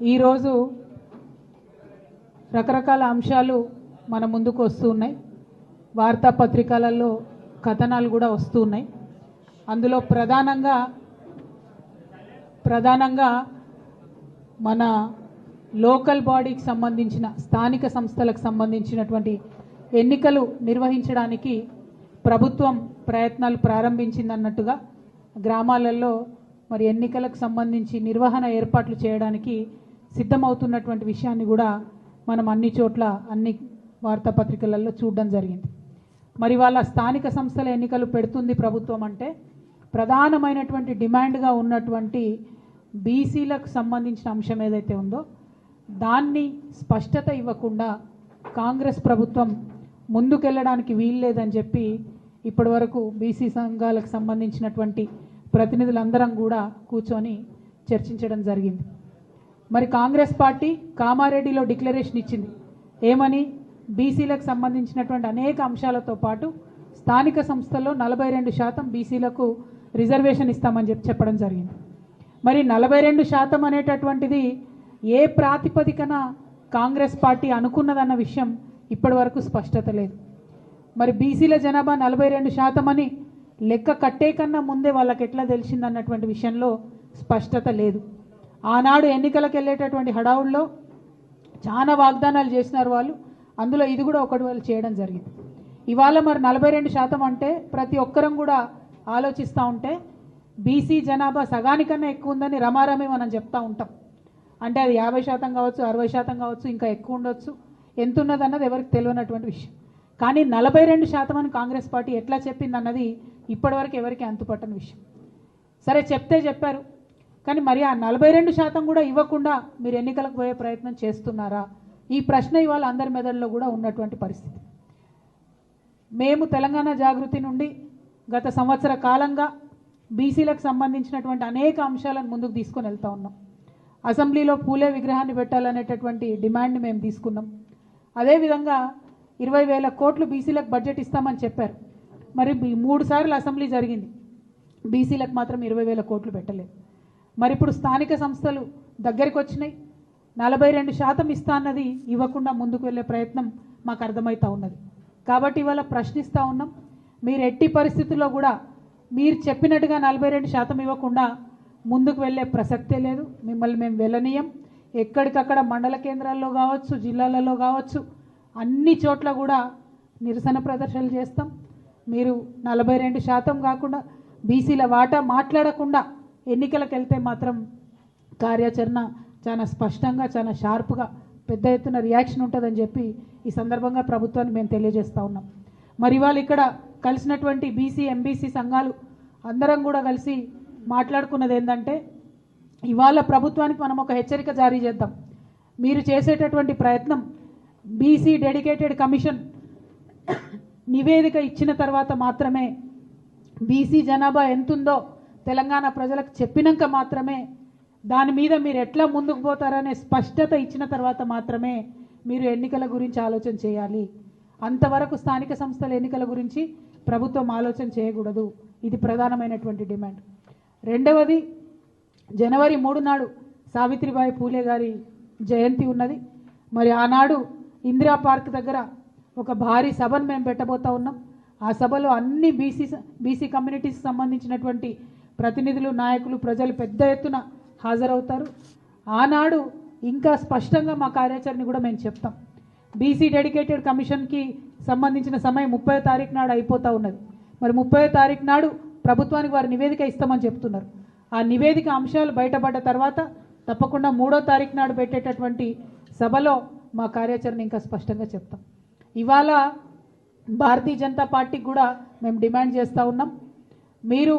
ఈరోజు రకరకాల అంశాలు మన ముందుకు వస్తూ ఉన్నాయి. వార్తాపత్రికలలో కథనాలు కూడా వస్తూ ఉన్నాయి. అందులో ప్రధానంగా మన లోకల్ బాడీకి సంబంధించిన స్థానిక సంస్థలకు సంబంధించినటువంటి ఎన్నికలు నిర్వహించడానికి ప్రభుత్వం ప్రయత్నాలు ప్రారంభించిందన్నట్టుగా గ్రామాలలో మరి ఎన్నికలకు సంబంధించి నిర్వహణ ఏర్పాట్లు చేయడానికి సిద్ధమవుతున్నటువంటి విషయాన్ని కూడా మనం అన్ని చోట్ల అన్ని వార్తాపత్రికలలో చూడడం జరిగింది. మరి వాళ్ళ స్థానిక సంస్థల ఎన్నికలు పెడుతుంది ప్రభుత్వం అంటే ప్రధానమైనటువంటి డిమాండ్గా ఉన్నటువంటి బీసీలకు సంబంధించిన అంశం ఏదైతే ఉందో దాన్ని స్పష్టత ఇవ్వకుండా కాంగ్రెస్ ప్రభుత్వం ముందుకెళ్ళడానికి వీల్లేదని చెప్పి ఇప్పటి వరకు బీసీ సంఘాలకు సంబంధించినటువంటి ప్రతినిధులందరం కూడా కూర్చొని చర్చించడం జరిగింది. మరి కాంగ్రెస్ పార్టీ కామారెడ్డిలో డిక్లరేషన్ ఇచ్చింది. ఏమని? బీసీలకు సంబంధించినటువంటి అనేక అంశాలతో పాటు స్థానిక సంస్థల్లో 42% బీసీలకు రిజర్వేషన్ ఇస్తామని చెప్పడం జరిగింది. మరి 42% అనేటటువంటిది ఏ ప్రాతిపదికన కాంగ్రెస్ పార్టీ అనుకున్నదన్న విషయం ఇప్పటి వరకు స్పష్టత లేదు. మరి బీసీల జనాభా 42% అని లెక్క కట్టే కన్నా ముందే వాళ్ళకి ఎట్లా తెలిసిందన్నటువంటి విషయంలో స్పష్టత లేదు. ఆనాడు ఎన్నికలకు వెళ్ళేటటువంటి హడావుల్లో చాలా వాగ్దానాలు చేసినారు వాళ్ళు. అందులో ఇది కూడా ఒకటి వాళ్ళు చేయడం జరిగింది. ఇవాళ మరి 42% అంటే ప్రతి ఒక్కరం కూడా ఆలోచిస్తూ ఉంటే బీసీ జనాభా సగానికన్నా ఎక్కువ ఉందని రమారమే మనం చెప్తూ ఉంటాం. అంటే అది 50% కావచ్చు, 60% కావచ్చు, ఇంకా ఎక్కువ ఉండొచ్చు. ఎంత ఉన్నదన్నది ఎవరికి తెలియనటువంటి విషయం. కానీ 42% అని కాంగ్రెస్ పార్టీ ఎట్లా చెప్పింది అన్నది ఇప్పటివరకు ఎవరికి అంతుపట్టని విషయం. సరే చెప్తే చెప్పారు, కానీ మరి ఆ 42% కూడా ఇవ్వకుండా మీరు ఎన్నికలకు పోయే ప్రయత్నం చేస్తున్నారా? ఈ ప్రశ్న ఇవాళ అందరి మెదడులో కూడా ఉన్నటువంటి పరిస్థితి. మేము తెలంగాణ జాగృతి నుండి గత సంవత్సర కాలంగా బీసీలకు సంబంధించినటువంటి అనేక అంశాలను ముందుకు తీసుకొని వెళ్తూ ఉన్నాం. అసెంబ్లీలో పూలే విగ్రహాన్ని పెట్టాలనేటటువంటి డిమాండ్ని మేము తీసుకున్నాం. అదేవిధంగా 20,000 కోట్లు బీసీలకు బడ్జెట్ ఇస్తామని చెప్పారు. మరి 3 సార్లు అసెంబ్లీ జరిగింది, బీసీలకు మాత్రం 20,000 కోట్లు పెట్టలేదు. మరి ఇప్పుడు స్థానిక సంస్థలు దగ్గరికి వచ్చినాయి, 42% ఇస్తా అన్నది ఇవ్వకుండా ముందుకు వెళ్ళే ప్రయత్నం మాకు అర్థమవుతూ ఉన్నది. కాబట్టి ఇవాళ ప్రశ్నిస్తూ ఉన్నాం, మీరు ఎట్టి పరిస్థితుల్లో కూడా మీరు చెప్పినట్టుగా 42% ఇవ్వకుండా ముందుకు వెళ్ళే ప్రసక్తే లేదు. మిమ్మల్ని మేము వెళ్ళనీయం. ఎక్కడికక్కడ మండల కేంద్రాల్లో కావచ్చు, జిల్లాలలో కావచ్చు, అన్ని చోట్ల కూడా నిరసన ప్రదర్శనలు చేస్తాం. మీరు 42% కాకుండా బీసీల వాటా మాట్లాడకుండా ఎన్నికలకు వెళ్తే మాత్రం కార్యాచరణ చాలా స్పష్టంగా, చాలా షార్ప్గా, పెద్ద ఎత్తున రియాక్షన్ ఉంటుందని చెప్పి ఈ సందర్భంగా ప్రభుత్వాన్ని మేము తెలియజేస్తూ ఉన్నాం. మరి ఇవాళ ఇక్కడ కలిసినటువంటి బీసీ ఎంబీసీ సంఘాలు అందరం కూడా కలిసి మాట్లాడుకున్నది ఏంటంటే, ఇవాళ ప్రభుత్వానికి మనం ఒక హెచ్చరిక జారీ చేద్దాం. మీరు చేసేటటువంటి ప్రయత్నం బీసీ డెడికేటెడ్ కమిషన్ నివేదిక ఇచ్చిన తర్వాత మాత్రమే, బీసీ జనాభా ఎంతుందో తెలంగాణ ప్రజలకు చెప్పినాక మాత్రమే, దాని మీద మీరు ఎట్లా ముందుకు పోతారనే స్పష్టత ఇచ్చిన తర్వాత మాత్రమే మీరు ఎన్నికల గురించి ఆలోచన చేయాలి. అంతవరకు స్థానిక సంస్థల ఎన్నికల గురించి ప్రభుత్వం ఆలోచన చేయకూడదు. ఇది ప్రధానమైనటువంటి డిమాండ్. రెండవది, జనవరి 3 నాడు సావిత్రిబాయి పూలే గారి జయంతి ఉన్నది. మరి ఆనాడు ఇందిరా పార్క్ దగ్గర ఒక భారీ సభను మేము పెట్టబోతా ఉన్నాం. ఆ సభలో అన్ని బీసీ కమ్యూనిటీకి సంబంధించినటువంటి ప్రతినిధులు, నాయకులు, ప్రజలు పెద్ద ఎత్తున హాజరవుతారు. ఆనాడు ఇంకా స్పష్టంగా మా కార్యాచరణ కూడా మేము చెప్తాం. బీసీ డెడికేటెడ్ కమిషన్కి సంబంధించిన సమయం 30వ తారీఖు నాడు అయిపోతూ ఉన్నది. మరి 30వ తారీఖు నాడు ప్రభుత్వానికి వారు నివేదిక ఇస్తామని చెప్తున్నారు. ఆ నివేదిక అంశాలు బయటపడ్డ తర్వాత తప్పకుండా 3వ తారీఖు నాడు పెట్టేటటువంటి సభలో మా కార్యాచరణ ఇంకా స్పష్టంగా చెప్తాం. ఇవాళ భారతీయ జనతా పార్టీకి కూడా మేము డిమాండ్ చేస్తూ ఉన్నాం, మీరు